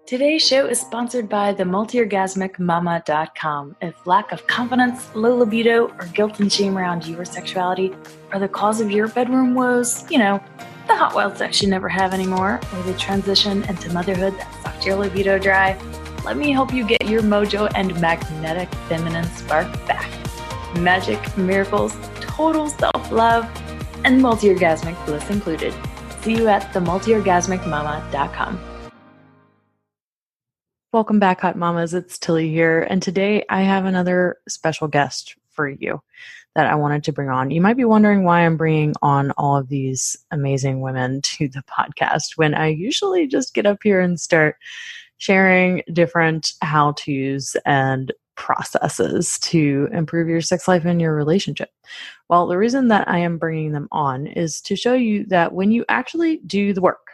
Today's show is sponsored by the multiorgasmicmama.com. If lack of confidence, low libido, or guilt and shame around your sexuality are the cause of your bedroom woes, the hot wild sex you never have anymore, or the transition into motherhood that sucked your libido dry, let me help you get your mojo and magnetic feminine spark back. Magic, miracles, total self-love, and multi-orgasmic bliss included. See you at themultiorgasmicmama.com. Welcome back, Hot Mamas. It's Tilly here. And today I have another special guest for you that I wanted to bring on. You might be wondering why I'm bringing on all of these amazing women to the podcast when I usually just get up here and start sharing different how-tos and processes to improve your sex life and your relationship. Well, the reason that I am bringing them on is to show you that when you actually do the work,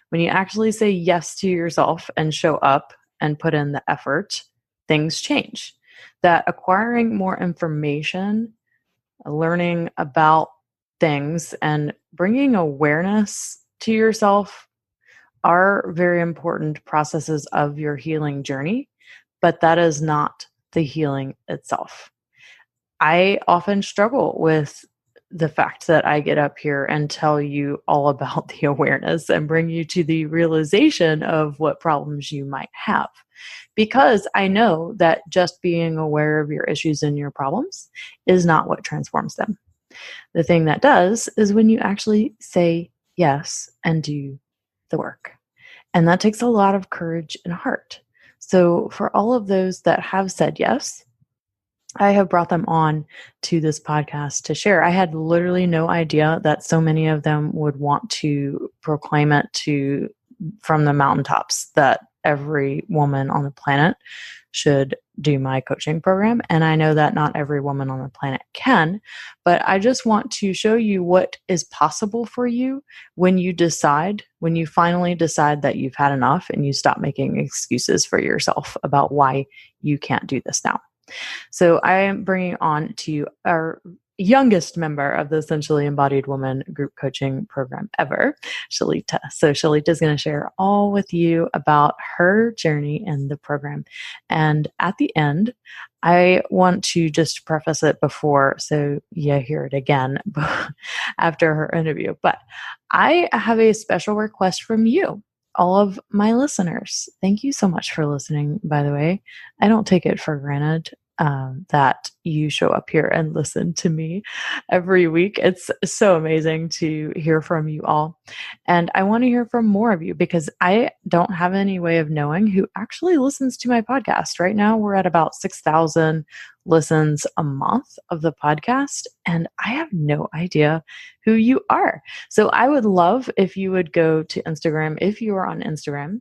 when you actually say yes to yourself and show up and put in the effort, things change. That acquiring more information, learning about things, and bringing awareness to yourself are very important processes of your healing journey, but that is not the healing itself. I often struggle with the fact that I get up here and tell you all about the awareness and bring you to the realization of what problems you might have. Because I know that just being aware of your issues and your problems is not what transforms them. The thing that does is when you actually say yes and do the work. And that takes a lot of courage and heart. So for all of those that have said yes, I have brought them on to this podcast to share. I had literally no idea that so many of them would want to proclaim it from the mountaintops that every woman on the planet should do my coaching program. And I know that not every woman on the planet can, but I just want to show you what is possible for you when you finally decide that you've had enough and you stop making excuses for yourself about why you can't do this now. So I am bringing on to you our youngest member of the Sensually Embodied Woman group coaching program ever, Shalita. So Shalita is going to share all with you about her journey in the program. And at the end, I want to just preface it before, so you hear it again after her interview. But I have a special request from you, all of my listeners. Thank you so much for listening, by the way. I don't take it for granted that you show up here and listen to me every week. It's so amazing to hear from you all. And I want to hear from more of you because I don't have any way of knowing who actually listens to my podcast. Right now, we're at about 6,000 listens a month of the podcast, and I have no idea who you are. So I would love if you would go to Instagram, if you are on Instagram,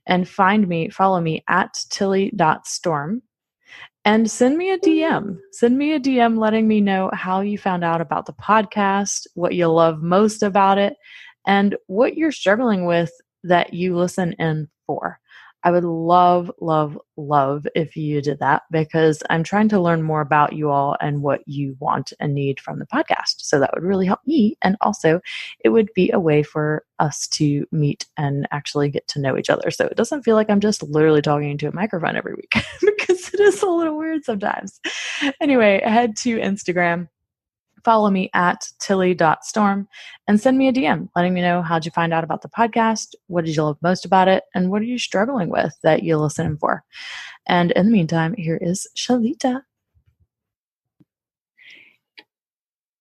and follow me at tilly.storm. And send me a DM. Send me a DM letting me know how you found out about the podcast, what you love most about it, and what you're struggling with that you listen in for. I would love, love, love if you did that because I'm trying to learn more about you all and what you want and need from the podcast. So that would really help me. And also it would be a way for us to meet and actually get to know each other. So it doesn't feel like I'm just literally talking into a microphone every week because it is a little weird sometimes. Anyway, head to Instagram. Follow me at tilly.storm and send me a DM letting me know how'd you find out about the podcast, what did you love most about it, and what are you struggling with that you're listening for. And in the meantime, here is Shalita.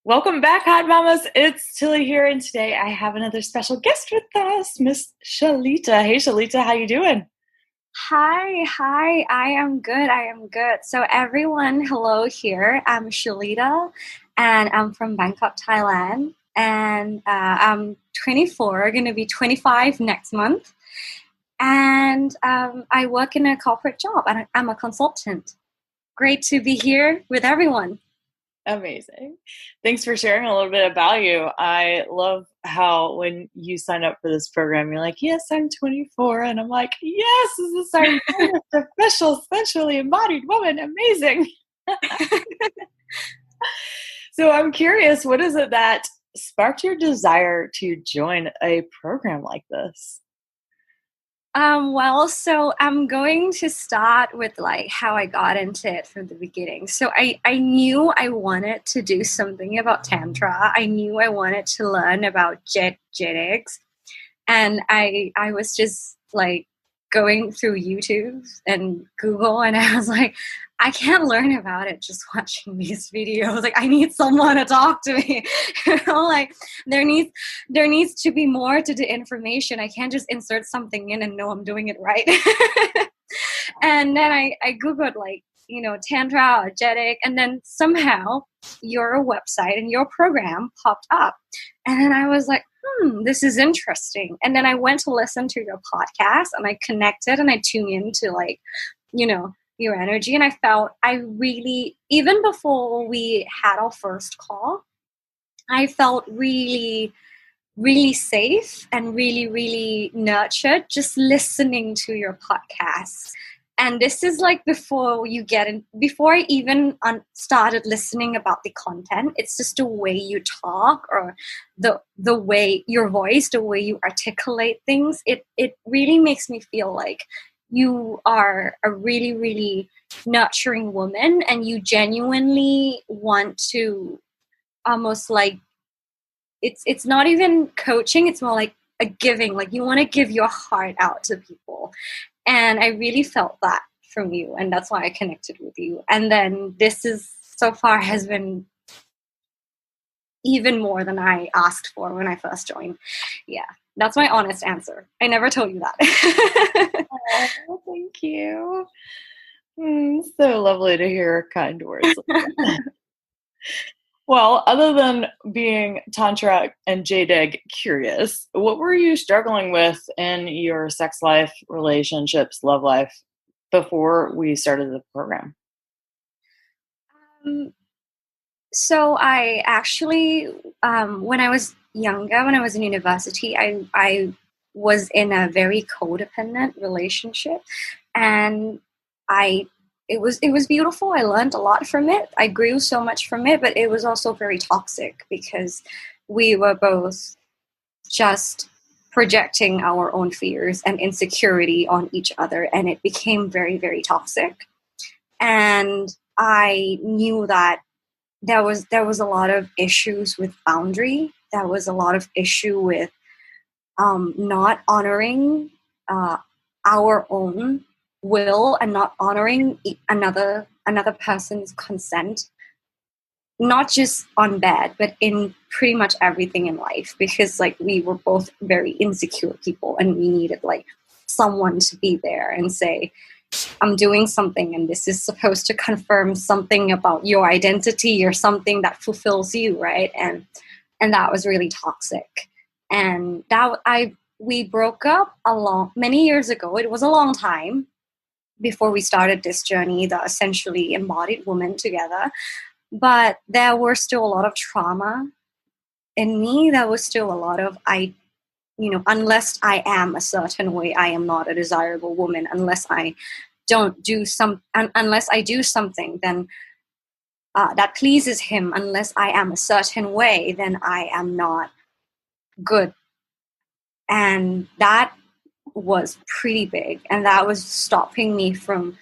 Welcome back, Hot Mamas. It's Tilly here, and today I have another special guest with us, Miss Shalita. Hey, Shalita, how you doing? Hi. I am good. So everyone, hello here. I'm Shalita, and I'm from Bangkok, Thailand. And I'm 24, going to be 25 next month. And I work in a corporate job, and I'm a consultant. Great to be here with everyone. Amazing. Thanks for sharing a little bit about you. I love how when you sign up for this program, you're like, yes, I'm 24. And I'm like, yes, this is our first official Sensually Embodied Woman. Amazing. So I'm curious, what is it that sparked your desire to join a program like this? Well, so I'm going to start with like how I got into it from the beginning. So I knew I wanted to do something about Tantra. I knew I wanted to learn about genetics. And I was just like going through YouTube and Google, and I was like, I can't learn about it just watching these videos. Like, I need someone to talk to me. Like there needs to be more to the information. I can't just insert something in and know I'm doing it right. And then I Googled like, Tantra or Jetic, and then somehow your website and your program popped up. And then I was like, this is interesting. And then I went to listen to your podcast and I connected and I tuned into like, your energy. And I felt I really, even before we had our first call, I felt really, really safe and really, really nurtured just listening to your podcast. And this is like before you get in, before I even started listening about the content. It's just the way you talk, or the way your voice, the way you articulate things. It really makes me feel like you are a really, really nurturing woman, and you genuinely want to almost like, it's not even coaching, it's more like a giving, like you want to give your heart out to people. And I really felt that from you, and that's why I connected with you. And then this is so far has been even more than I asked for when I first joined. Yeah, that's my honest answer. I never told you that. Oh, thank you. So lovely to hear kind words. Well, other than being Tantra and JDEG curious, what were you struggling with in your sex life, relationships, love life before we started the program? So I actually, when I was younger, when I was in university, I was in a very codependent relationship, and I it was beautiful. I learned a lot from it. I grew so much from it, but it was also very toxic because we were both just projecting our own fears and insecurity on each other, and it became very, very toxic. And I knew that there was a lot of issues with boundary. There was a lot of issue with not honoring our own will and not honoring another person's consent, not just on bed, but in pretty much everything in life, because like we were both very insecure people, and we needed like someone to be there and say, I'm doing something and this is supposed to confirm something about your identity or something that fulfills you, right? And that was really toxic. And we broke up many years ago. It was a long time before we started this journey, the Sensually Embodied Woman, together. But there were still a lot of trauma in me. There was still a lot of, unless I am a certain way, I am not a desirable woman. Unless I unless I do something, then that pleases him. Unless I am a certain way, then I am not good. And that was pretty big, and that was stopping me from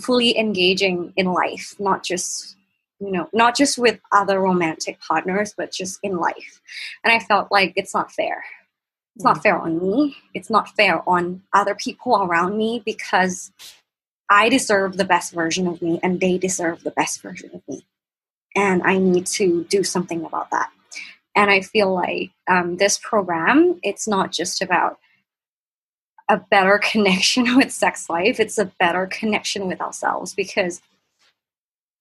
fully engaging in life, not just with other romantic partners, but just in life. And I felt like it's not fair. It's not fair on me. It's not fair on other people around me, because I deserve the best version of me and they deserve the best version of me. And I need to do something about that. And I feel like this program, it's not just about a better connection with sex life. It's a better connection with ourselves, because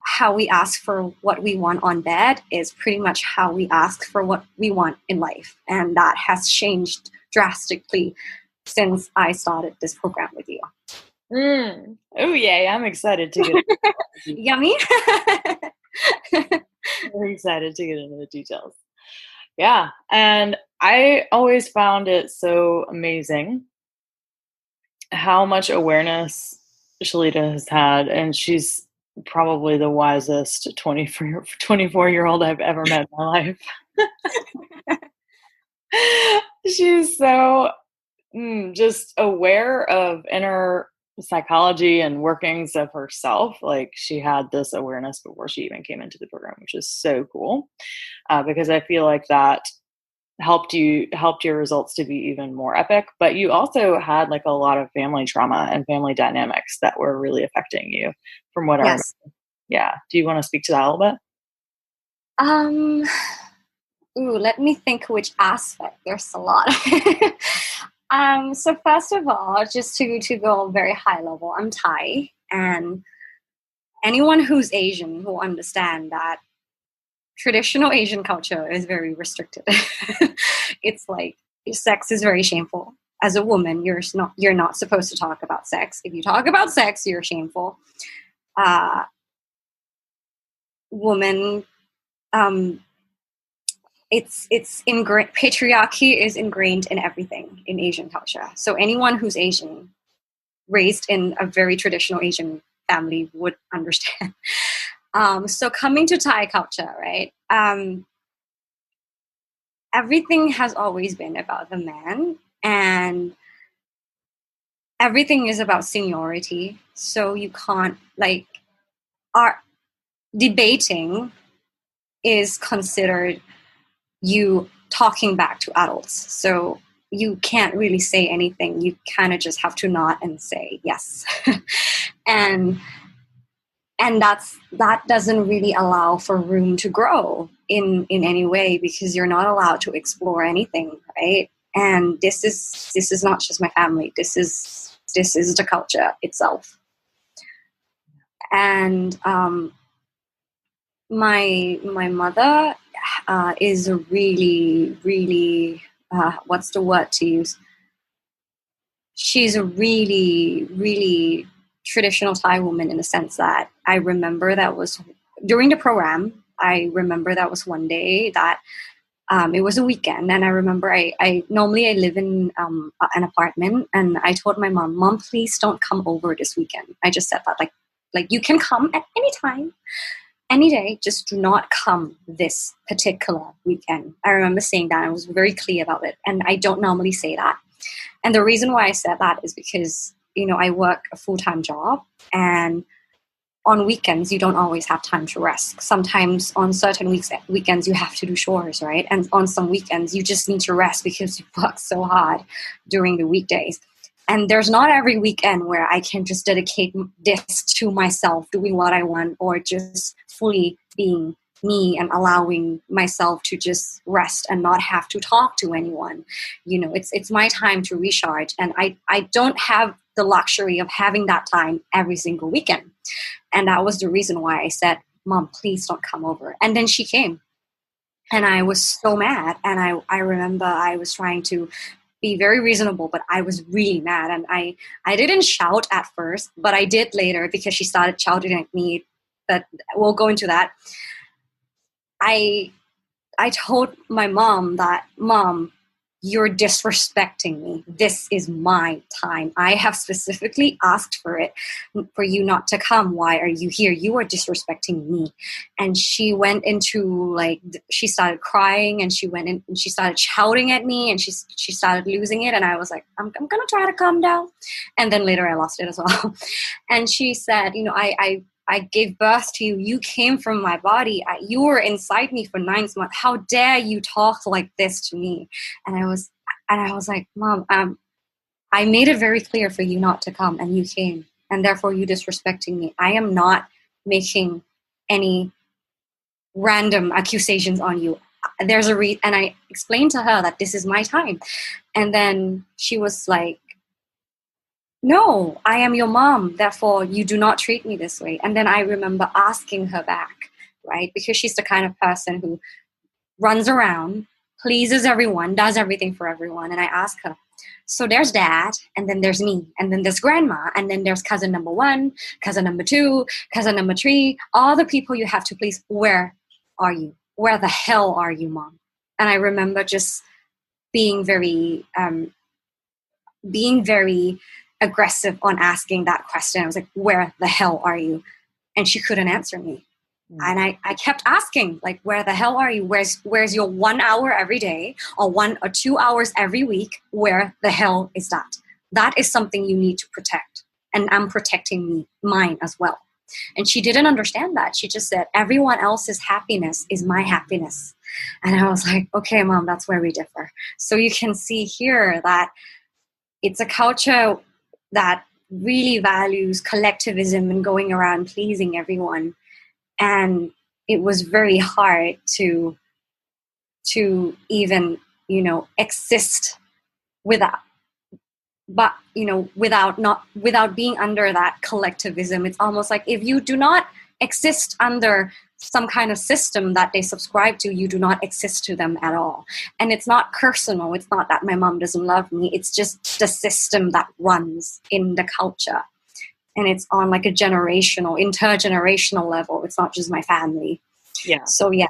how we ask for what we want on bed is pretty much how we ask for what we want in life. And that has changed drastically since I started this program with you. Oh, yay. I'm excited to get Yummy. very excited to get into the details. Yeah. And I always found it so amazing how much awareness Shalita has had. And she's probably the wisest 24-year-old I've ever met in my life. She's so Just aware of inner psychology and workings of herself. Like she had this awareness before she even came into the program, which is so cool. Because I feel like that helped your results to be even more epic. But you also had like a lot of family trauma and family dynamics that were really affecting you from what I remember. Yes. Yeah. Do you want to speak to that a little bit? Um, Let me think which aspect. There's a lot. So first of all, just to go very high level, I'm Thai, and anyone who's Asian will understand that traditional Asian culture is very restricted. It's like sex is very shameful. As a woman, you're not supposed to talk about sex. If you talk about sex, you're shameful. Uh, Woman, um, it's ingrained. Patriarchy is ingrained in everything in Asian culture. So anyone who's Asian, raised in a very traditional Asian family, would understand. So coming to Thai culture, right? Everything has always been about the man, and everything is about seniority. So you can't like our debating is considered you talking back to adults. So you can't really say anything. You kind of just have to nod and say yes. and that doesn't really allow for room to grow in any way, because you're not allowed to explore anything, right? And this is not just my family. This is the culture itself. And my mother is a really what's the word to use? She's a really traditional Thai woman, in the sense that I remember that was during the program. I remember that was one day that it was a weekend, and I remember I normally I live in an apartment, and I told my mom, please don't come over this weekend. I just said that like you can come at any time, any day, just do not come this particular weekend. I remember saying that. I was very clear about it, and I don't normally say that. And the reason why I said that is because, I work a full-time job, and on weekends, you don't always have time to rest. Sometimes on certain weekends, you have to do chores, right? And on some weekends, you just need to rest because you work so hard during the weekdays. And there's not every weekend where I can just dedicate this to myself, doing what I want, or just fully being me and allowing myself to just rest and not have to talk to anyone. It's my time to recharge, and I don't have the luxury of having that time every single weekend. And that was the reason why I said, Mom, please don't come over. And then she came, and I was so mad. And I remember I was trying to be very reasonable, but I was really mad. And I didn't shout at first, but I did later, because she started shouting at me. But we'll go into that. I told my mom that, Mom, you're disrespecting me. This is my time. I have specifically asked for it, for you not to come. Why are you here? You are disrespecting me. And she went into she started crying, and she went in and she started shouting at me, and she started losing it. And I was like, I'm going to try to calm down. And then later I lost it as well. And she said, I gave birth to you. You came from my body. You were inside me for 9 months. How dare you talk like this to me? And I was like, Mom, I made it very clear for you not to come, and you came, and therefore you disrespecting me. I am not making any random accusations on you. There's a and I explained to her that this is my time. And then she was like, no, I am your mom, therefore you do not treat me this way. And then I remember asking her back, right? Because she's the kind of person who runs around, pleases everyone, does everything for everyone. And I asked her, so there's dad, and then there's me, and then there's grandma, and then there's cousin number 1, cousin number 2, cousin number 3, all the people you have to please. Where are you? Where the hell are you, Mom? And I remember just being very aggressive on asking that question. I was like, where the hell are you? And she couldn't answer me. And I kept asking, like, where the hell are you? Where's your 1 hour every day or 1 or 2 hours every week? Where the hell is that? That is something you need to protect. And I'm protecting mine as well. And she didn't understand that. She just said, everyone else's happiness is my happiness. And I was like, okay, Mom, that's where we differ. So you can see here that it's a culture that really values collectivism and going around pleasing everyone. And it was very hard to even, exist without being under that collectivism. It's almost like if you do not exist under some kind of system that they subscribe to, you do not exist to them at all. And it's not personal. It's not that my mom doesn't love me. It's just the system that runs in the culture. And it's on like a intergenerational level. It's not just my family. Yeah. So, yeah.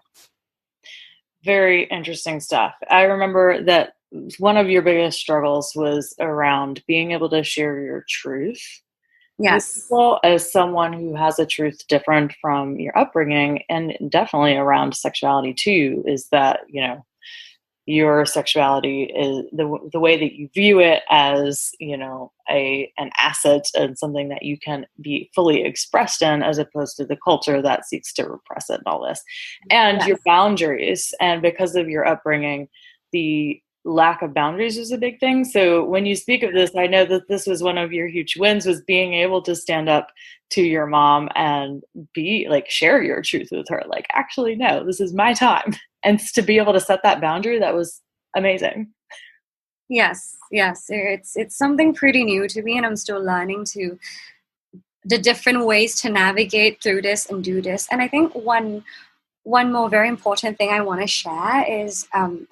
Very interesting stuff. I remember that one of your biggest struggles was around being able to share your truth. Yes. With people as someone who has a truth different from your upbringing, and definitely around sexuality too, is that, your sexuality is the way that you view it as, an asset and something that you can be fully expressed in, as opposed to the culture that seeks to repress it and all this. And Yes. your boundaries. And because of your upbringing, the lack of boundaries was a big thing. So when you speak of this, I know that this was one of your huge wins, was being able to stand up to your mom and share your truth with her. Like, actually, no, this is my time. And to be able to set that boundary, that was amazing. Yes. It's something pretty new to me, and I'm still learning the different ways to navigate through this and do this. And I think one more very important thing I want to share is an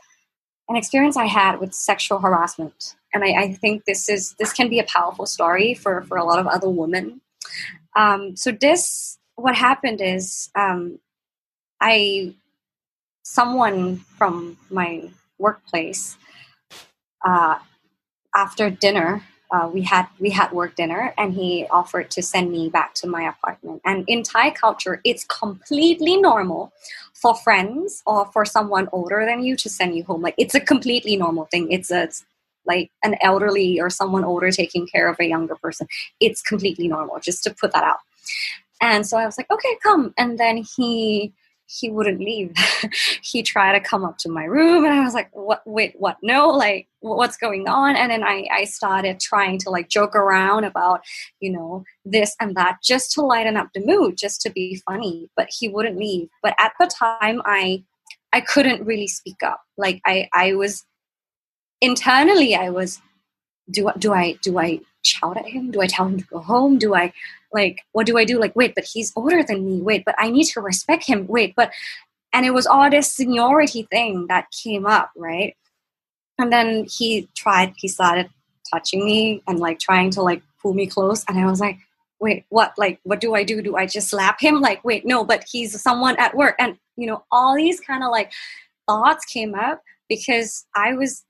experience I had with sexual harassment. And I think this can be a powerful story for a lot of other women. What happened is someone from my workplace, after dinner, we had work dinner, and he offered to send me back to my apartment. And in Thai culture, it's completely normal for friends or for someone older than you to send you home. Like, it's a completely normal thing. It's like an elderly or someone older taking care of a younger person. It's completely normal, just to put that out. And so I was like, okay, come. And then he wouldn't leave. He tried to come up to my room, and I was like, what? Wait, what? No, like, what's going on? And then I started trying to like joke around about, this and that, just to lighten up the mood, just to be funny. But he wouldn't leave. But at the time, I couldn't really speak up. Like, I was internally, do I shout at him? Do I tell him to go home? Do I, like, what do I do? Like, wait, but he's older than me. Wait, but I need to respect him. Wait, and it was all this seniority thing that came up, right? And then he started touching me and like trying to like pull me close. And I was like, wait, what? Like, what do I do? Do I just slap him? Like, wait, no, but he's someone at work. And, all these kind of like thoughts came up because I was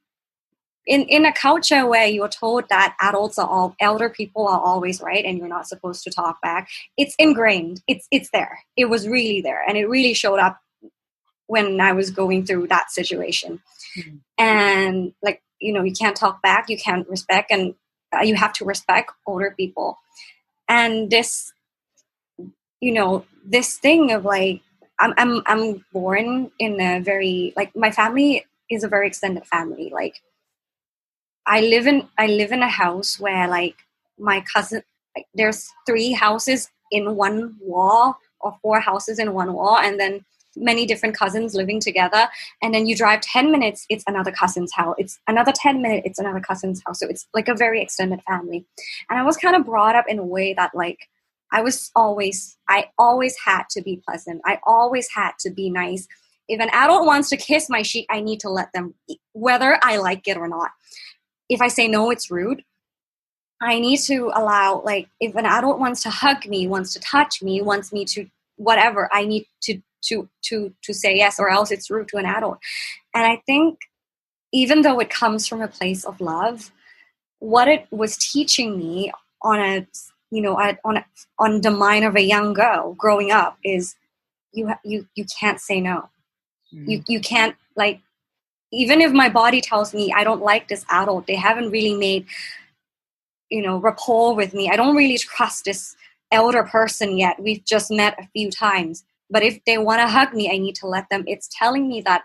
in a culture where you're told that elder people are always right and you're not supposed to talk back. It's ingrained. It's there. It was really there. And it really showed up when I was going through that situation. Mm-hmm. And like, you can't talk back, you can't respect, and you have to respect older people. And this, this thing of like, I'm born in a very, like, my family is a very extended family. Like, I live in a house where like my cousin, like, there's 3 houses in one wall or 4 houses in one wall, and then many different cousins living together. And then you drive 10 minutes, it's another cousin's house. It's another 10 minutes, it's another cousin's house. So it's like a very extended family. And I was kind of brought up in a way that like I always had to be pleasant. I always had to be nice. If an adult wants to kiss my cheek, I need to let them, whether I like it or not. If I say no, it's rude. I need to allow, like, if an adult wants to hug me, wants to touch me, wants me to whatever, I need to say yes, or else it's rude to an adult. And I think even though it comes from a place of love, what it was teaching me on the mind of a young girl growing up is you can't say no. You can't, like, even if my body tells me I don't like this adult, they haven't really made, rapport with me, I don't really trust this elder person yet, we've just met a few times, but if they want to hug me, I need to let them. It's telling me that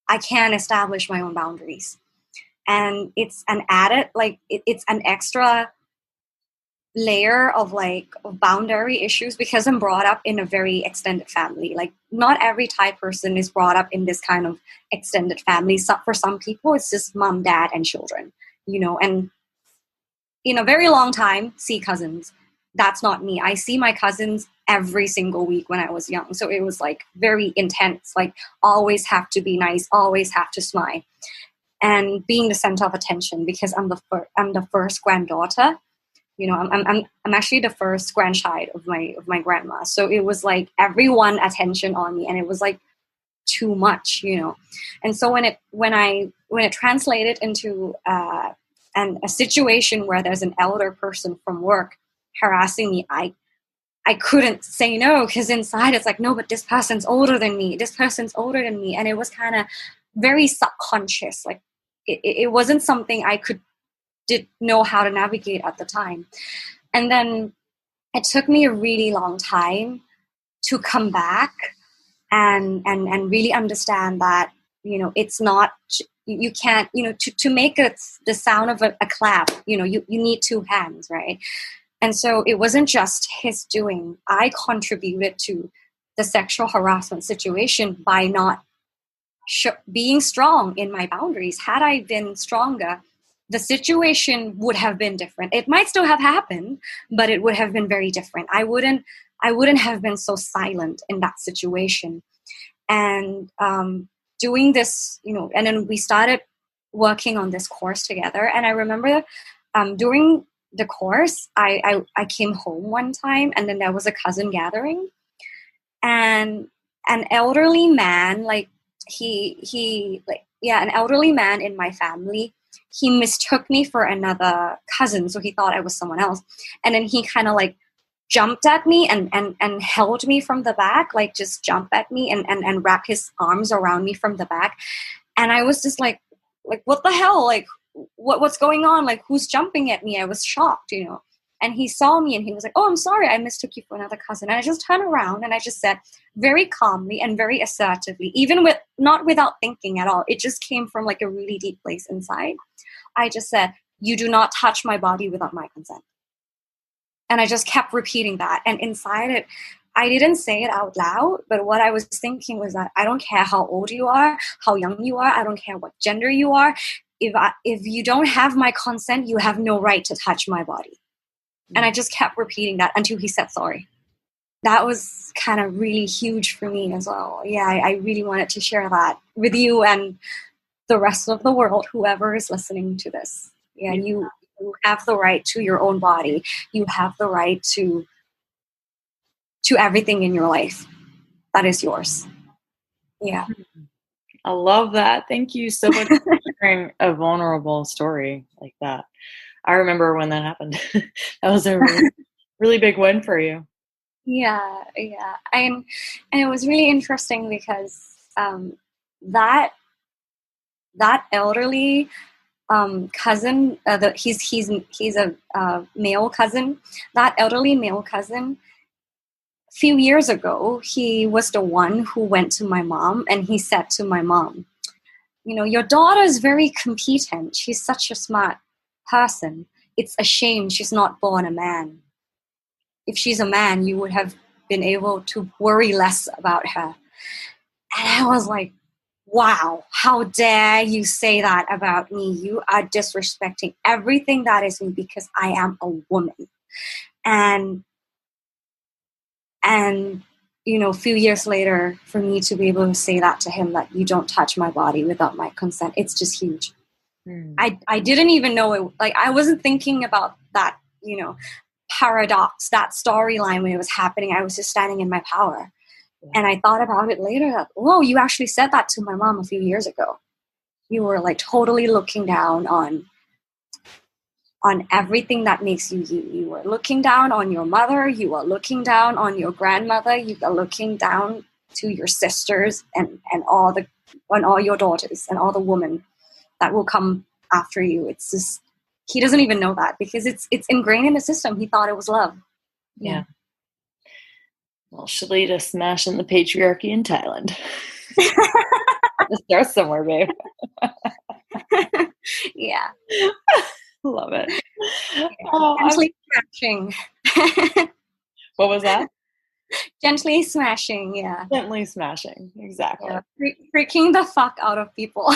I can't establish my own boundaries. And it's an added, like, it's an extra layer of boundary issues, because I'm brought up in a very extended family. Like, not every Thai person is brought up in this kind of extended family. So for some people, it's just mom, dad, and children, and in a very long time, see cousins. That's not me. I see my cousins every single week when I was young. So it was like very intense, like always have to be nice, always have to smile, and being the center of attention, because I'm the first granddaughter. I'm actually the first grandchild of my grandma. So it was like everyone attention on me, and it was like too much, And so when it translated into a situation where there's an elder person from work harassing me, I couldn't say no, because inside it's like, no, but this person's older than me. This person's older than me. And it was kind of very subconscious. Like it wasn't something I did know how to navigate at the time. And then it took me a really long time to come back and really understand that, it's not, you can't, to make the sound of a clap, you need two hands, right? And so it wasn't just his doing. I contributed to the sexual harassment situation by not being strong in my boundaries. Had I been stronger, the situation would have been different. It might still have happened, but it would have been very different. I wouldn't have been so silent in that situation. And doing this, and then we started working on this course together. And I remember during the course, I came home one time, and then there was a cousin gathering, and an elderly man, an elderly man in my family, he mistook me for another cousin, so he thought I was someone else. And then he kind of like jumped at me and held me from the back, like just jumped at me and wrapped his arms around me from the back. And I was just like what the hell? Like what's going on? Like, who's jumping at me? I was shocked, And he saw me and he was like, oh, I'm sorry, I mistook you for another cousin. And I just turned around and I just said very calmly and very assertively, even not without thinking at all. It just came from like a really deep place inside. I just said, you do not touch my body without my consent. And I just kept repeating that. And inside it, I didn't say it out loud, but what I was thinking was that I don't care how old you are, how young you are, I don't care what gender you are. If you don't have my consent, you have no right to touch my body. And I just kept repeating that until he said sorry. That was kind of really huge for me as well. Yeah, I really wanted to share that with you and the rest of the world, whoever is listening to this. Yeah, you have the right to your own body. You have the right to everything in your life that is yours. Yeah. I love that. Thank you so much for sharing a vulnerable story like that. I remember when that happened. That was a really, really big win for you. Yeah. And it was really interesting because that elderly cousin, he's a male cousin. That elderly male cousin, a few years ago, he was the one who went to my mom and he said to my mom, your daughter is very competent. She's such a smart person. It's a shame she's not born a man. If she's a man, you would have been able to worry less about her. And I was like, wow, how dare you say that about me? You are disrespecting everything that is me because I am a woman. And a few years later, for me to be able to say that to him, that you don't touch my body without my consent, it's just huge. I didn't even know it. Like, I wasn't thinking about that, paradox, that storyline when it was happening. I was just standing in my power. Yeah. And I thought about it later that, whoa, you actually said that to my mom a few years ago. You were like totally looking down on on everything that makes you you. You are looking down on your mother, you are looking down on your grandmother, you are looking down to your sisters and all your daughters and all the women that will come after you. It's just, he doesn't even know that because it's ingrained in the system. He thought it was love. Yeah. Well, Shalita smashing the patriarchy in Thailand. Start somewhere, babe. Yeah. Love it. Gently smashing. What was that? Gently smashing, yeah. Gently smashing, exactly. Yeah. Freaking the fuck out of people.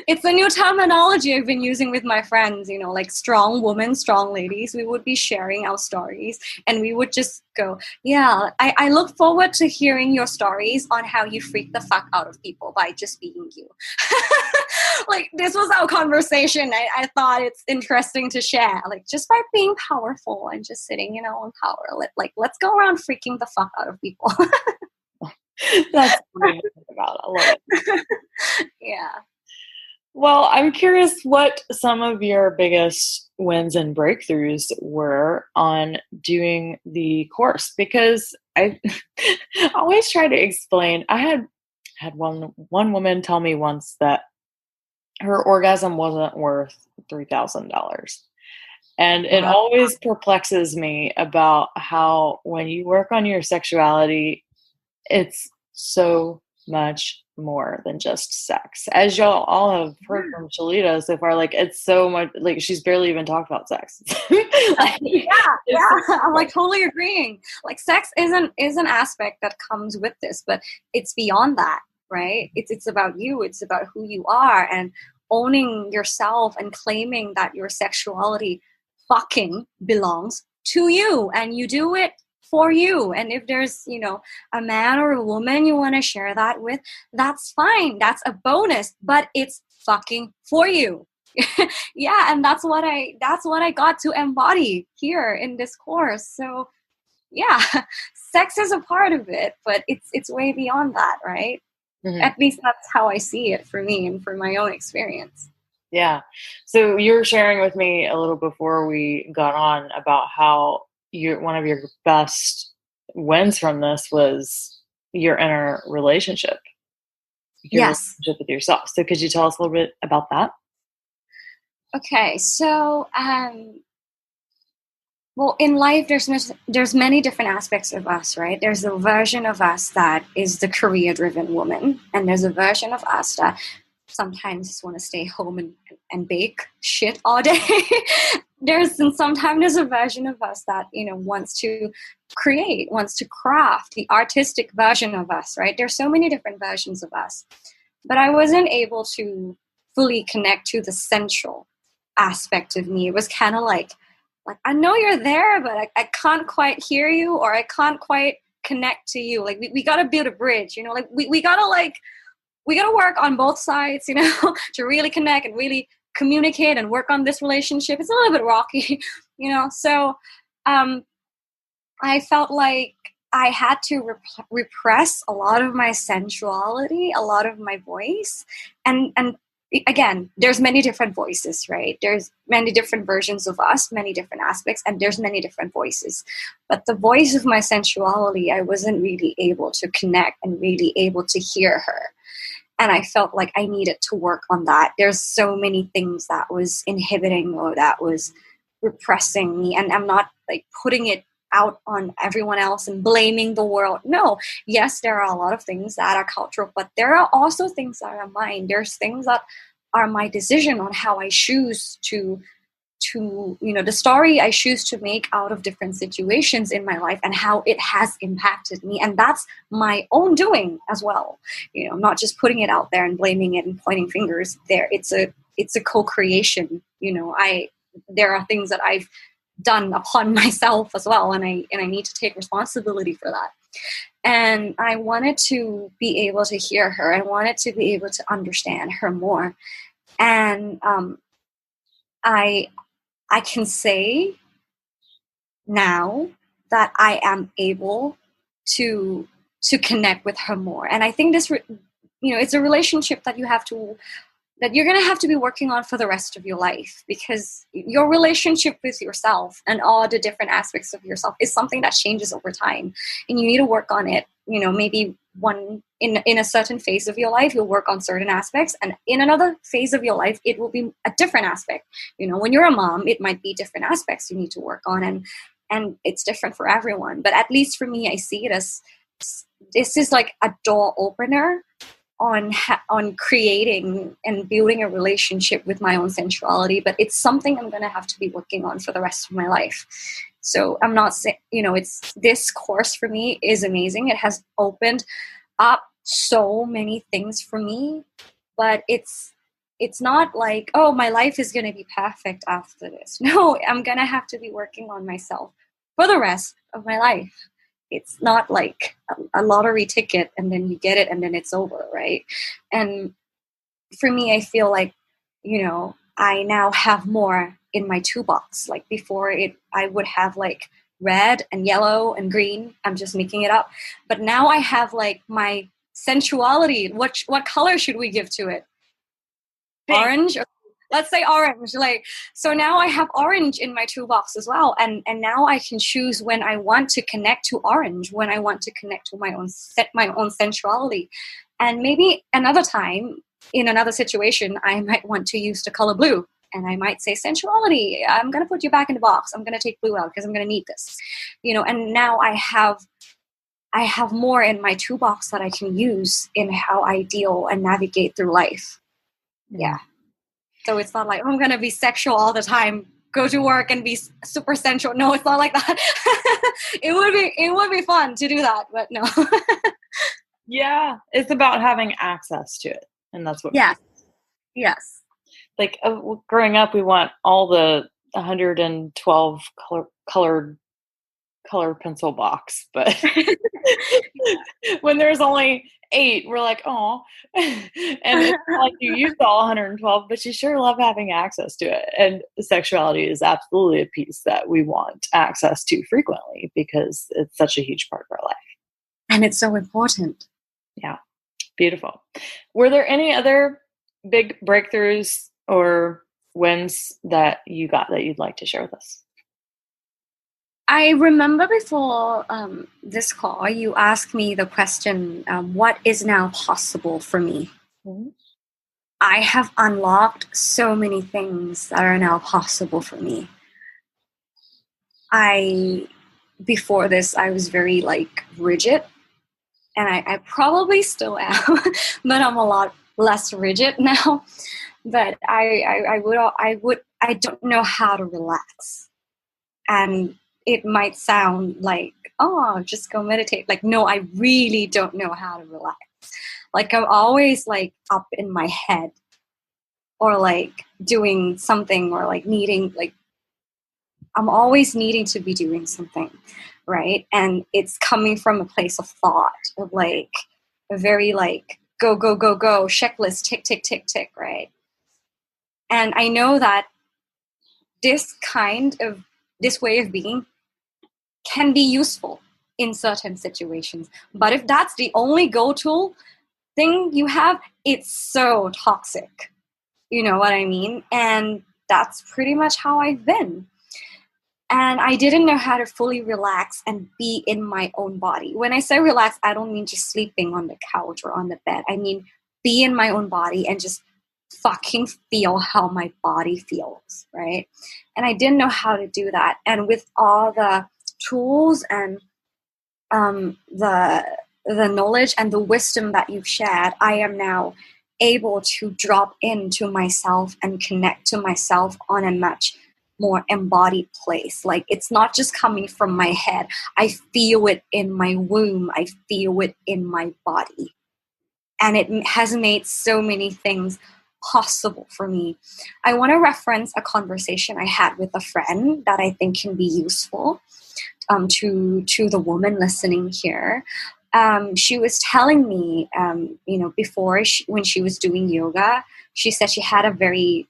It's a new terminology I've been using with my friends, you know, like strong women, strong ladies. We would be sharing our stories and we would just go, yeah, I look forward to hearing your stories on how you freak the fuck out of people by just being you. Like, this was our conversation. I thought it's interesting to share, like, just by being powerful and just sitting in our own power. Let's go around freaking the fuck out of people. That's what I think about. I love it. Yeah. Well, I'm curious what some of your biggest wins and breakthroughs were on doing the course, because I always try to explain. I had one woman tell me once that her orgasm wasn't worth $3,000. And it always perplexes me about how when you work on your sexuality, it's so much more than just sex. As y'all all have heard from Shalita so far, like, it's so much, like, she's barely even talked about sex. Yeah. I'm like totally agreeing. Like, sex is an aspect that comes with this, but it's beyond that, right? It's about you. It's about who you are and owning yourself and claiming that your sexuality fucking belongs to you and you do it for you. And if there's, you know, a man or a woman you want to share that with, that's fine. That's a bonus, but it's fucking for you. Yeah, and that's what I got to embody here in this course. So yeah, sex is a part of it, but it's way beyond that, right? Mm-hmm. At least that's how I see it for me and for my own experience. Yeah. So you were sharing with me a little before we got on about how one of your best wins from this was your inner relationship. Your relationship with yourself. So could you tell us a little bit about that? Okay. So, well, in life, there's many different aspects of us, right? There's a version of us that is the career-driven woman, and there's a version of us that sometimes just want to stay home and bake shit all day. Sometimes there's a version of us that, you know, wants to create, wants to craft, the artistic version of us, right? There's so many different versions of us. But I wasn't able to fully connect to the sensual aspect of me. It was kind of like, I know you're there, but I can't quite hear you, or I can't quite connect to you. Like, we got to build a bridge, you know, like we got to work on both sides, you know, to really connect and really communicate and work on this relationship. It's a little bit rocky, you know. So I felt like I had to repress a lot of my sensuality, a lot of my voice. And again, there's many different voices, right? There's many different versions of us, many different aspects, and there's many different voices. But the voice of my sensuality, I wasn't really able to connect and really able to hear her. And I felt like I needed to work on that. There's so many things that was inhibiting or that was repressing me. And I'm not like putting it out on everyone else and blaming the world. No, yes, there are a lot of things that are cultural, but there are also things that are mine. There's things that are my decision on how I choose to you know, the story I choose to make out of different situations in my life and how it has impacted me. And that's my own doing as well. You know, not just putting it out there and blaming it and pointing fingers there. It's a co-creation. You know, there are things that I've done upon myself as well. And I need to take responsibility for that. And I wanted to be able to hear her. I wanted to be able to understand her more. And, I can say now that I am able to connect with her more. And I think this, you know, it's a relationship that you have to that you're going to have to be working on for the rest of your life, because your relationship with yourself and all the different aspects of yourself is something that changes over time, and you need to work on it. Maybe in a certain phase of your life, you'll work on certain aspects, and in another phase of your life, it will be a different aspect. When you're a mom, it might be different aspects you need to work on, and it's different for everyone. But at least for me, I see it as this is like a door opener on creating and building a relationship with my own sensuality. But it's something I'm going to have to be working on for the rest of my life. So I'm not saying, it's this course for me is amazing. It has opened up so many things for me, but it's not like, oh, my life is going to be perfect after this. No, I'm going to have to be working on myself for the rest of my life. It's not like a lottery ticket and then you get it and then it's over, right? And for me, I feel like, I now have more in my toolbox. Like before I would have like red and yellow and green. I'm just making it up. But now I have like my sensuality. What color should we give to it? Pink. Orange? Let's say orange. So now I have orange in my toolbox as well. And now I can choose when I want to connect to orange, when I want to connect to my own sensuality. And maybe another time, in another situation, I might want to use the color blue. And I might say, sensuality, I'm going to put you back in the box. I'm going to take blue out because I'm going to need this. And now I have more in my toolbox that I can use in how I deal and navigate through life. Yeah. So it's not like, oh, I'm going to be sexual all the time, go to work and be super sensual. No, it's not like that. It would be fun to do that, but no. Yeah. It's about having access to it. And that's what. Yes. Yes. Like growing up, we want all the 112 color pencil box, but when there's only 8, we're like, oh, and it's not like you used all 112, but you sure love having access to it. And sexuality is absolutely a piece that we want access to frequently because it's such a huge part of our life. And it's so important. Yeah. Beautiful. Were there any other big breakthroughs or wins that you got that you'd like to share with us? I remember before this call, you asked me the question, what is now possible for me? Mm-hmm. I have unlocked so many things that are now possible for me. Before this, I was very rigid, and I probably still am, but I'm a lot less rigid now. But I don't know how to relax. And it might sound like, oh, just go meditate. No, I really don't know how to relax. I'm always up in my head, or doing something, or needing, I'm always needing to be doing something, right? And it's coming from a place of thought, of a very go, go, go, go, checklist, tick, tick, tick, tick, right? And I know that this way of being can be useful in certain situations. But if that's the only go-to thing you have, it's so toxic. You know what I mean? And that's pretty much how I've been. And I didn't know how to fully relax and be in my own body. When I say relax, I don't mean just sleeping on the couch or on the bed. I mean be in my own body and just fucking feel how my body feels, right? And I didn't know how to do that. And with all the tools and the knowledge and the wisdom that you've shared, I am now able to drop into myself and connect to myself on a much more embodied place. It's not just coming from my head. I feel it in my womb. I feel it in my body. And it has made so many things possible for me. I want to reference a conversation I had with a friend that I think can be useful to the woman listening here. She was telling me, before when she was doing yoga, she said she had a very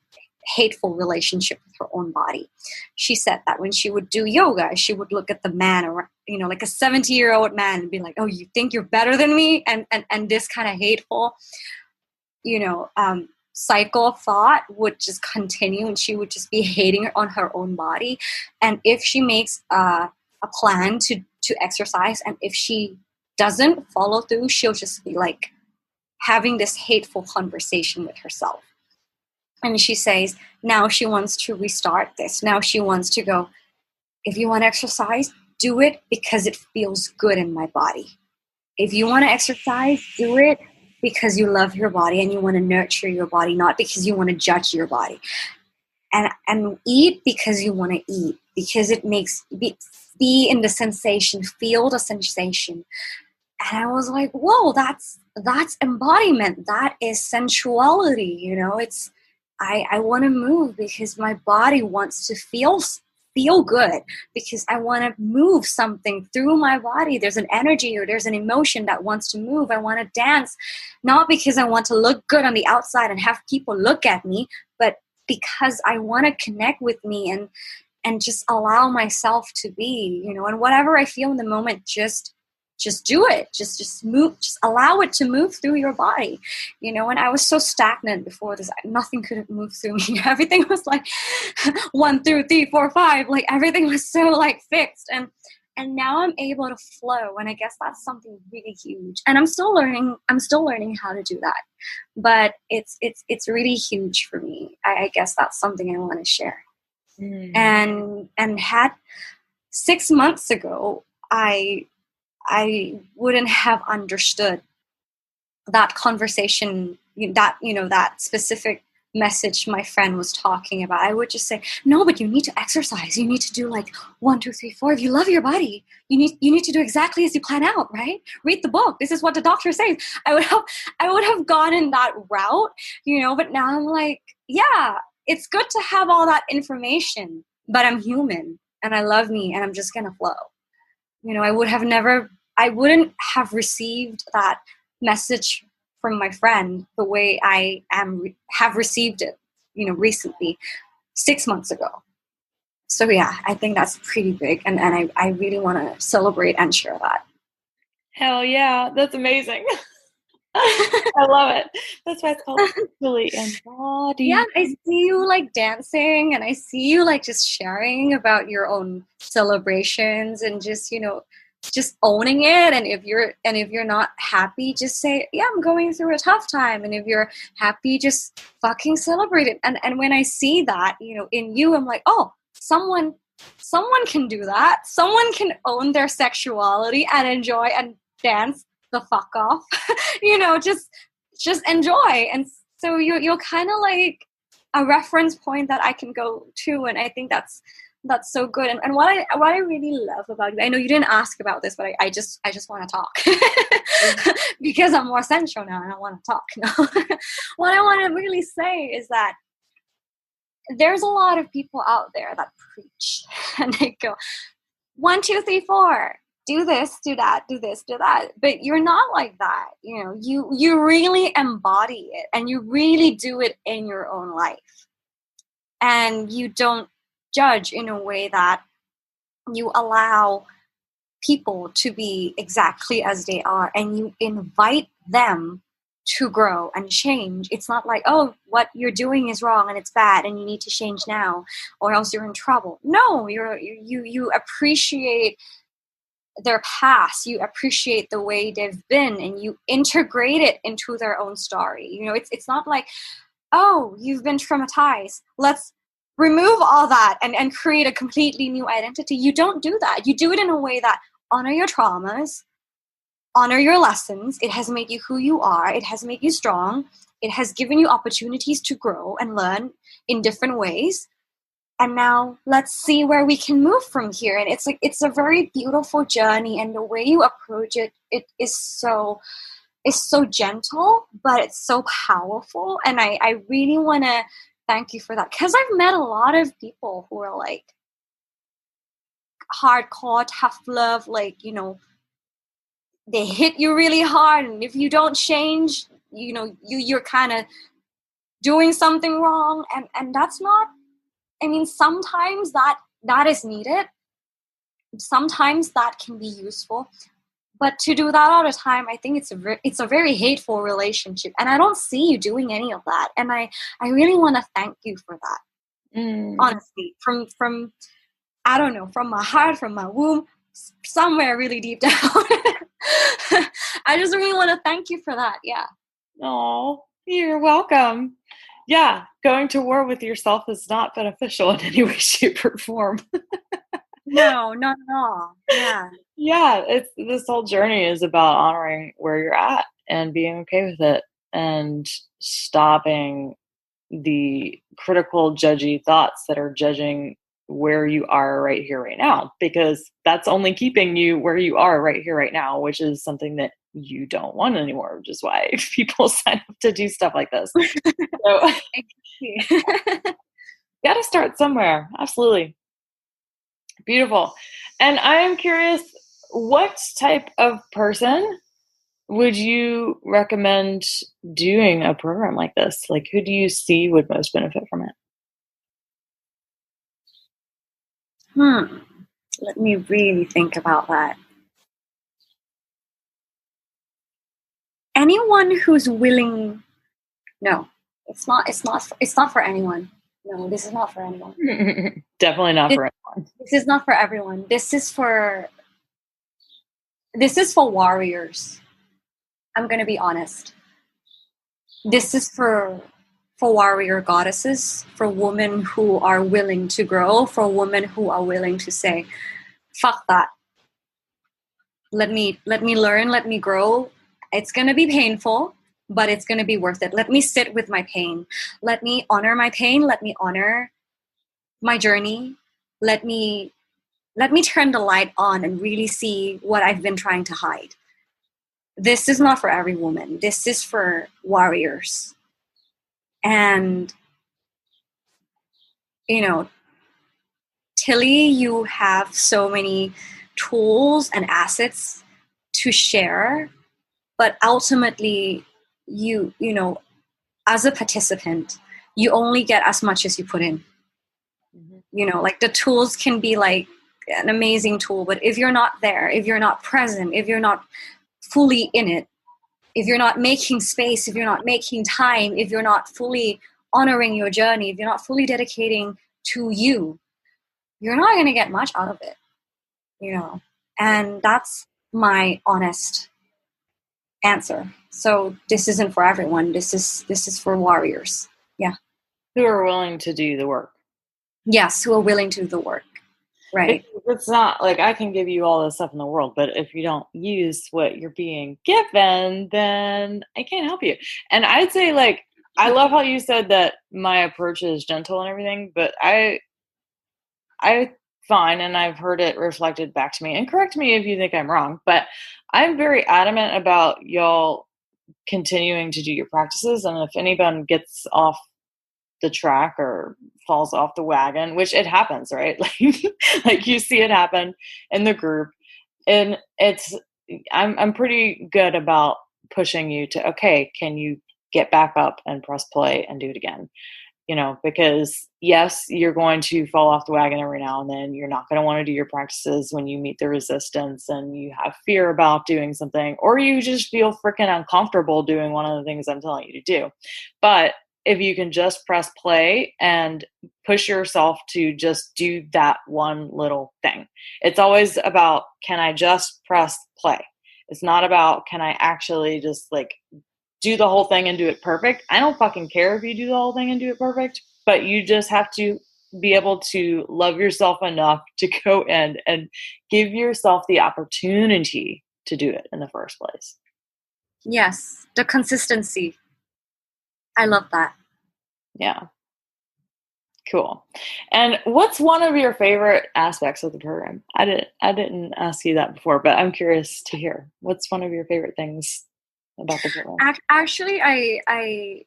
hateful relationship with her own body. She said that when she would do yoga, she would look at the man, or like a 70-year-old man, and be like, "Oh, you think you're better than me?" And this kind of hateful, cycle of thought would just continue, and she would just be hating on her own body. And if she makes a plan to exercise, and if she doesn't follow through, she'll just be like having this hateful conversation with herself. And she says now she wants to restart this. Now she wants to go, if you want to exercise, do it because it feels good in my body. If you want to exercise, do it because you love your body and you want to nurture your body, not because you want to judge your body. And eat because you want to eat, because it makes be in the sensation, feel the sensation. And I was like, whoa, that's embodiment. That is sensuality. You know, it's, I want to move because my body wants to feel good, because I want to move something through my body. There's an energy or there's an emotion that wants to move. I want to dance, not because I want to look good on the outside and have people look at me, but because I want to connect with me and just allow myself to be, you know, and whatever I feel in the moment, just do it. Just move, just allow it to move through your body, you know. And I was so stagnant before this. Nothing could have moved through me. Everything was like 1, 2, 3, 4, 5. Like everything was so like fixed. And now I'm able to flow. And I guess that's something really huge. And I'm still learning how to do that. But it's really huge for me. I guess that's something I want to share. And had 6 months ago, I wouldn't have understood that conversation, that specific message my friend was talking about. I would just say, no, but you need to exercise. You need to do like 1, 2, 3, 4. If you love your body, you need to do exactly as you plan out, right? Read the book. This is what the doctor says. I would have gone in that route, you know, but now I'm like, yeah, it's good to have all that information, but I'm human and I love me and I'm just going to flow. You know, I wouldn't have received that message from my friend the way I have received it, you know, recently, 6 months ago. So yeah, I think that's pretty big. And I really want to celebrate and share that. Hell yeah. That's amazing. I love it. That's why it's called Sensually Embodied. Yeah, I see you like dancing and I see you like just sharing about your own celebrations and just, you know, just owning it. And if you're not happy, just say, yeah, I'm going through a tough time. And if you're happy, just fucking celebrate it. And when I see that, you know, in you, I'm like, oh, someone can do that. Someone can own their sexuality and enjoy and dance the fuck off. You know, just enjoy. And so you're kind of like a reference point that I can go to. And I think that's so good. And what I really love about you, I know you didn't ask about this, but I just want to talk because I'm more sensual now and I want to talk now. What I want to really say is that there's a lot of people out there that preach and they go 1, 2, 3, 4, do this, do that, do this, do that. But you're not like that. You know, you really embody it and you really do it in your own life. And you don't judge in a way that you allow people to be exactly as they are and you invite them to grow and change. It's not like, oh, what you're doing is wrong and it's bad and you need to change now or else you're in trouble. No, you appreciate their past, you appreciate the way they've been and you integrate it into their own story. You know, it's not like, oh, you've been traumatized, let's remove all that and create a completely new identity. You don't do that. You do it in a way that honor your traumas, honor your lessons. It has made you who you are. It has made you strong. It has given you opportunities to grow and learn in different ways. And now let's see where we can move from here. And it's like, it's a very beautiful journey. And the way you approach it, it is so gentle, but it's so powerful. And I really want to thank you for that. Because I've met a lot of people who are like hardcore, tough love, like, you know, they hit you really hard. And if you don't change, you know, you're kind of doing something wrong. And that's not, I mean, sometimes that is needed. Sometimes that can be useful. But to do that all the time, I think it's a very hateful relationship, and I don't see you doing any of that. And I really want to thank you for that. Honestly, from I don't know, from my heart, from my womb, somewhere really deep down. I just really want to thank you for that. Yeah. Oh, you're welcome. Yeah, going to war with yourself is not beneficial in any way, shape, or form. No, not at all. Yeah. Yeah, this whole journey is about honoring where you're at and being okay with it and stopping the critical, judgy thoughts that are judging where you are right here, right now, because that's only keeping you where you are right here, right now, which is something that you don't want anymore, which is why people sign up to do stuff like this. So, got to start somewhere. Absolutely. Beautiful. And I am curious, what type of person would you recommend doing a program like this? Like, who do you see would most benefit from it? Let me really think about that. Anyone who's willing. No, it's not for anyone. No, this is not for anyone. Definitely not for anyone. This is not for everyone. This is for warriors. I'm going to be honest. This is for warrior goddesses, for women who are willing to grow, for women who are willing to say, fuck that. Let me learn, let me grow. It's going to be painful, but it's going to be worth it. Let me sit with my pain. Let me honor my pain. Let me honor my journey. Let me turn the light on and really see what I've been trying to hide. This is not for every woman. This is for warriors. And, Tilly, you have so many tools and assets to share, but ultimately, you as a participant, you only get as much as you put in. Like the tools can be like an amazing tool, but if you're not there, if you're not present, if you're not fully in it, if you're not making space, if you're not making time, if you're not fully honoring your journey, if you're not fully dedicating to you, you're not going to get much out of it, and that's my honest answer. So this isn't for everyone. This is for warriors. Yeah. Who are willing to do the work. Yes, who are willing to do the work. Right. It's not like I can give you all this stuff in the world, but if you don't use what you're being given, then I can't help you. And I'd say, like, I love how you said that my approach is gentle and everything, but I find, and I've heard it reflected back to me, and correct me if you think I'm wrong, but I'm very adamant about y'all continuing to do your practices. And if anyone gets off the track or falls off the wagon, which it happens, right? Like you see it happen in the group, and I'm pretty good about pushing you to, okay, can you get back up and press play and do it again? Because yes, you're going to fall off the wagon every now and then. You're not going to want to do your practices when you meet the resistance and you have fear about doing something, or you just feel freaking uncomfortable doing one of the things I'm telling you to do. But if you can just press play and push yourself to just do that one little thing. It's always about, can I just press play? It's not about, can I actually just like do the whole thing and do it perfect? I don't fucking care if you do the whole thing and do it perfect, but you just have to be able to love yourself enough to go in and give yourself the opportunity to do it in the first place. Yes, the consistency. I love that. Yeah. Cool. And what's one of your favorite aspects of the program? I didn't ask you that before, but I'm curious to hear. What's one of your favorite things about the program? Actually, I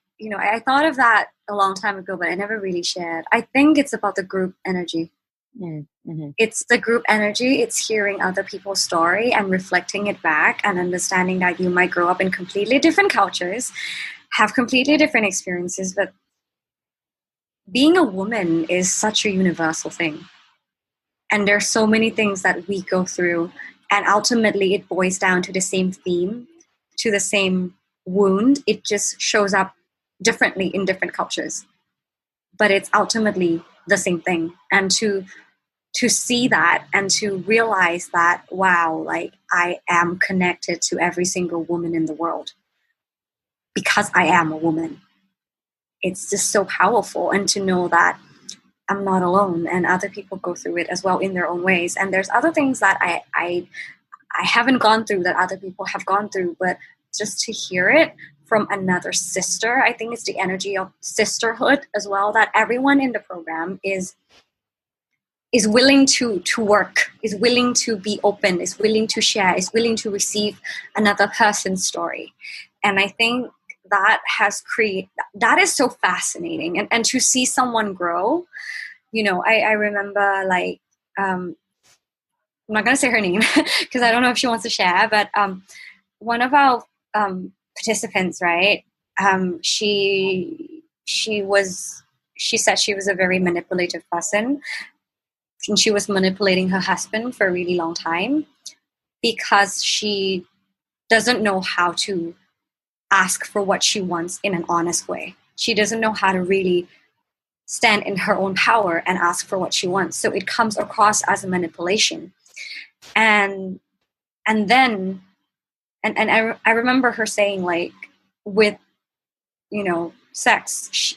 thought of that a long time ago, but I never really shared. I think it's about the group energy. Mm-hmm. It's the group energy. It's hearing other people's story and reflecting it back and understanding that you might grow up in completely different cultures, have completely different experiences, but being a woman is such a universal thing. And there's so many things that we go through And ultimately, it boils down to the same theme, to the same wound. It just shows up differently in different cultures. But it's ultimately the same thing. And to see that and to realize that, wow, like I am connected to every single woman in the world because I am a woman. It's just so powerful. And to know that I'm not alone and other people go through it as well in their own ways. And there's other things that I haven't gone through that other people have gone through, but just to hear it from another sister, I think it's the energy of sisterhood as well, that everyone in the program is willing to work, is willing to be open, is willing to share, is willing to receive another person's story. And I think that that is so fascinating. And to see someone grow, I remember like, I'm not going to say her name because I don't know if she wants to share, but one of our participants, right, she said she was a very manipulative person. And she was manipulating her husband for a really long time because she doesn't know how to ask for what she wants in an honest way. She doesn't know how to really stand in her own power and ask for what she wants. So it comes across as a manipulation. And then I remember her saying, like, with, sex,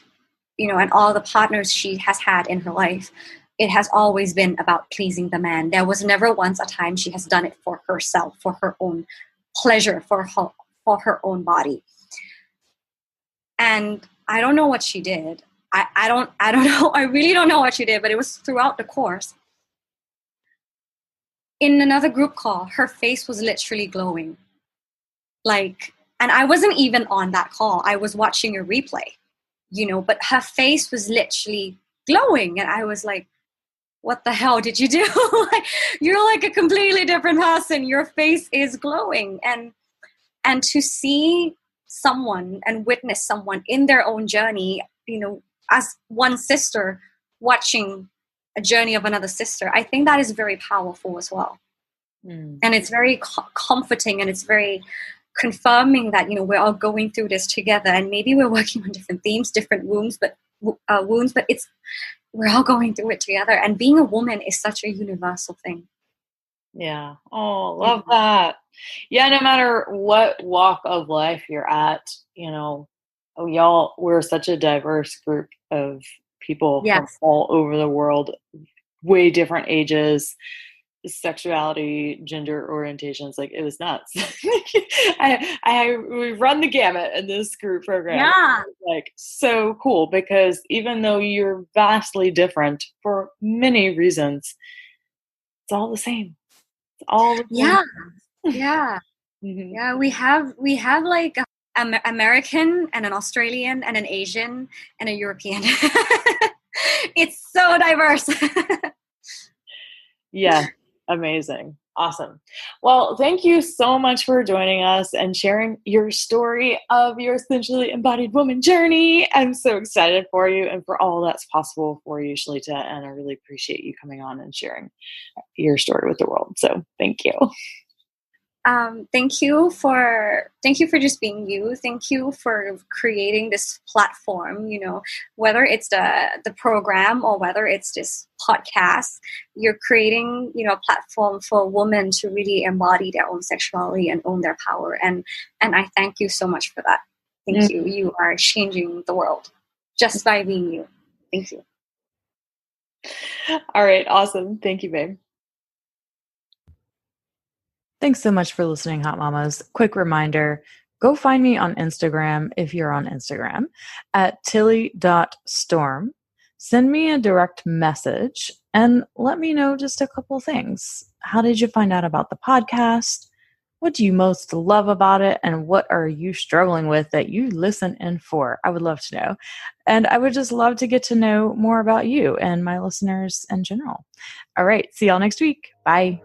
and all the partners she has had in her life, it has always been about pleasing the man. There was never once a time she has done it for herself, for her own pleasure, for her own body. And I don't know what she did. I don't know. I really don't know what she did, but it was throughout the course. In another group call, her face was literally glowing. Like, and I wasn't even on that call. I was watching a replay, but her face was literally glowing. And I was like, what the hell did you do? Like, you're like a completely different person. Your face is glowing. And to see someone and witness someone in their own journey, as one sister watching a journey of another sister, I think that is very powerful as well. And it's very comforting, and it's very confirming that, we're all going through this together, and maybe we're working on different themes, different wounds, but we're all going through it together. And being a woman is such a universal thing. Yeah. Oh, love that. Yeah. No matter what walk of life you're at, we're such a diverse group of people from all over the world, way different ages, sexuality, gender orientations. Like, it was nuts. We run the gamut in this group program. Yeah. Like, so cool, because even though you're vastly different for many reasons, it's all the same. It's all the same. Yeah. Mm-hmm. Yeah. We have like an American and an Australian and an Asian and a European. It's so diverse. Yeah. Amazing. Awesome. Well, thank you so much for joining us and sharing your story of your Sensually Embodied Woman journey. I'm so excited for you and for all that's possible for you, Shalita. And I really appreciate you coming on and sharing your story with the world. So thank you. Thank you for just being you. Thank you for creating this platform, whether it's the program or whether it's this podcast, you're creating, a platform for women to really embody their own sexuality and own their power. And I thank you so much for that. Thank you. You are changing the world just by being you. Thank you. All right. Awesome. Thank you, babe. Thanks so much for listening, Hot Mamas. Quick reminder, go find me on Instagram if you're on Instagram at tilly.storm. Send me a direct message and let me know just a couple things. How did you find out about the podcast? What do you most love about it? And what are you struggling with that you listen in for? I would love to know. And I would just love to get to know more about you and my listeners in general. All right. See y'all next week. Bye.